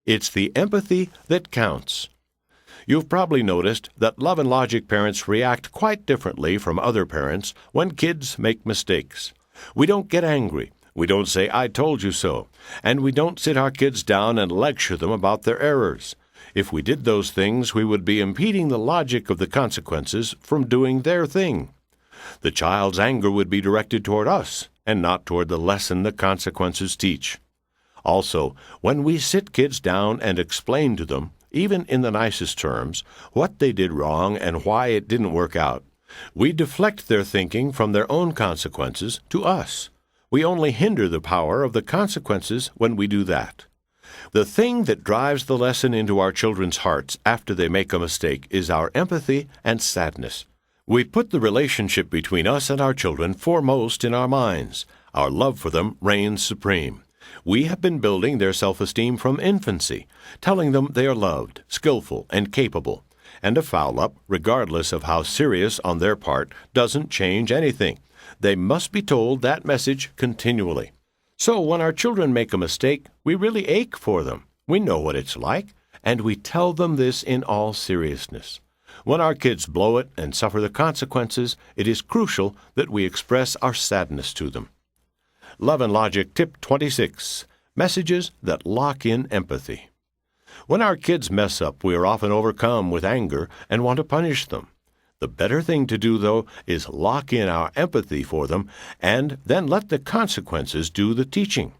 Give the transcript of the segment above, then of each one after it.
It's the empathy that counts. You've probably noticed that Love and Logic parents react quite differently from other parents when kids make mistakes. We don't get angry. We don't say, "I told you so," and we don't sit our kids down and lecture them about their errors. If we did those things, we would be impeding the logic of the consequences from doing their thing. The child's anger would be directed toward us and not toward the lesson the consequences teach. Also, when we sit kids down and explain to them, even in the nicest terms, what they did wrong and why it didn't work out, we deflect their thinking from their own consequences to us. We only hinder the power of the consequences when we do that. The thing that drives the lesson into our children's hearts after they make a mistake is our empathy and sadness. We put the relationship between us and our children foremost in our minds. Our love for them reigns supreme. We have been building their self-esteem from infancy, telling them they are loved, skillful, and capable. And a foul-up, regardless of how serious on their part, doesn't change anything. They must be told that message continually. So when our children make a mistake, we really ache for them. We know what it's like, and we tell them this in all seriousness. When our kids blow it and suffer the consequences, it is crucial that we express our sadness to them. Love and Logic Tip 26. Messages that lock in empathy. When our kids mess up, we are often overcome with anger and want to punish them. The better thing to do, though, is lock in our empathy for them and then let the consequences do the teaching.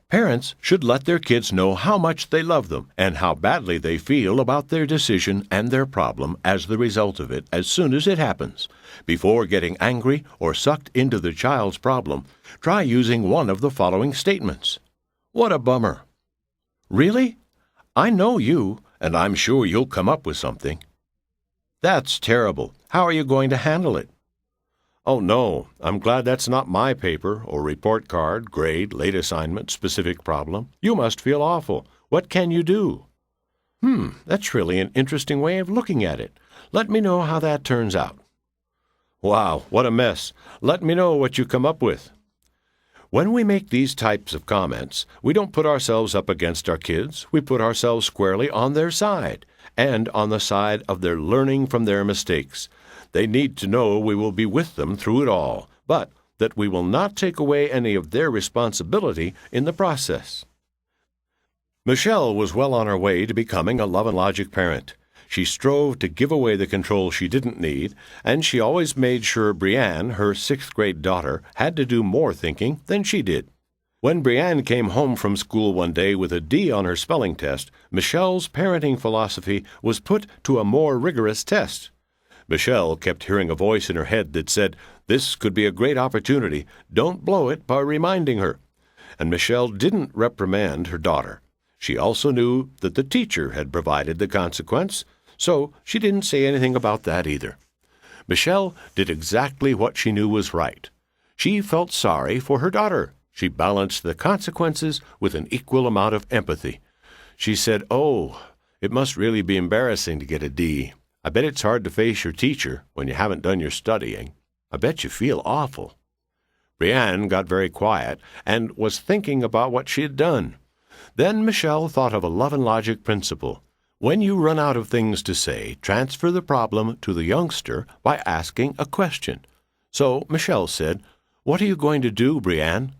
Parents should let their kids know how much they love them and how badly they feel about their decision and their problem as the result of it as soon as it happens. Before getting angry or sucked into the child's problem, try using one of the following statements. "What a bummer." "Really? I know you, and I'm sure you'll come up with something." "That's terrible. How are you going to handle it?" "Oh, no, I'm glad that's not my paper or report card, grade, late assignment, specific problem. You must feel awful. What can you do?" That's really an interesting way of looking at it. Let me know how that turns out." "Wow, what a mess. Let me know what you come up with." When we make these types of comments, we don't put ourselves up against our kids. We put ourselves squarely on their side and on the side of their learning from their mistakes. They need to know we will be with them through it all, but that we will not take away any of their responsibility in the process. Michelle was well on her way to becoming a Love and Logic parent. She strove to give away the control she didn't need, and she always made sure Brianne, her sixth-grade daughter, had to do more thinking than she did. When Brianne came home from school one day with a D on her spelling test, Michelle's parenting philosophy was put to a more rigorous test. Michelle kept hearing a voice in her head that said, "This could be a great opportunity. Don't blow it by reminding her." And Michelle didn't reprimand her daughter. She also knew that the teacher had provided the consequence, so she didn't say anything about that either. Michelle did exactly what she knew was right. She felt sorry for her daughter. She balanced the consequences with an equal amount of empathy. She said, "Oh, it must really be embarrassing to get a D. I bet it's hard to face your teacher when you haven't done your studying. I bet you feel awful." Brianne got very quiet and was thinking about what she had done. Then Michelle thought of a Love and Logic principle. When you run out of things to say, transfer the problem to the youngster by asking a question. So Michelle said, "What are you going to do, Brianne?"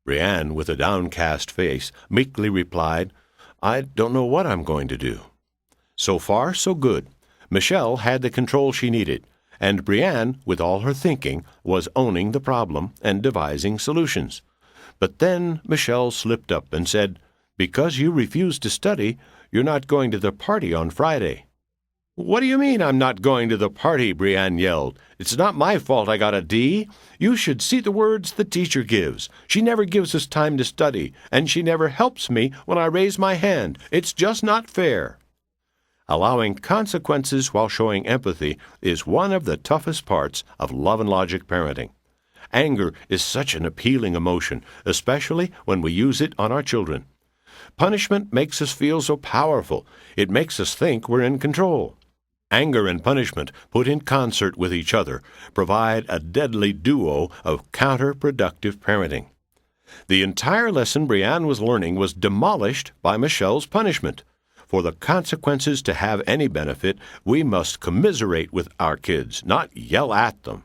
Brianne, with a downcast face, meekly replied, "I don't know what I'm going to do." So far, so good. Michelle had the control she needed, and Brianne, with all her thinking, was owning the problem and devising solutions. But then Michelle slipped up and said, "Because you refuse to study, you're not going to the party on Friday." "What do you mean I'm not going to the party?" Brianne yelled. "It's not my fault I got a D. You should see the words the teacher gives. She never gives us time to study, and she never helps me when I raise my hand. It's just not fair." Allowing consequences while showing empathy is one of the toughest parts of Love and Logic parenting. Anger is such an appealing emotion, especially when we use it on our children. Punishment makes us feel so powerful. It makes us think we're in control. Anger and punishment, put in concert with each other, provide a deadly duo of counterproductive parenting. The entire lesson Brianne was learning was demolished by Michelle's punishment. For the consequences to have any benefit, we must commiserate with our kids, not yell at them.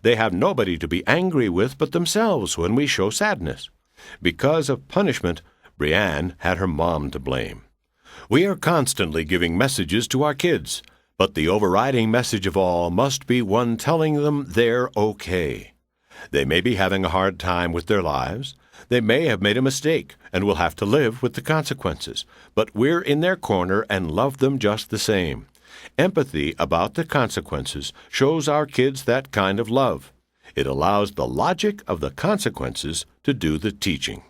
They have nobody to be angry with but themselves when we show sadness. Because of punishment, Brianne had her mom to blame. We are constantly giving messages to our kids, but the overriding message of all must be one telling them they're okay. They may be having a hard time with their lives. They may have made a mistake and will have to live with the consequences, but we're in their corner and love them just the same. Empathy about the consequences shows our kids that kind of love. It allows the logic of the consequences to do the teaching.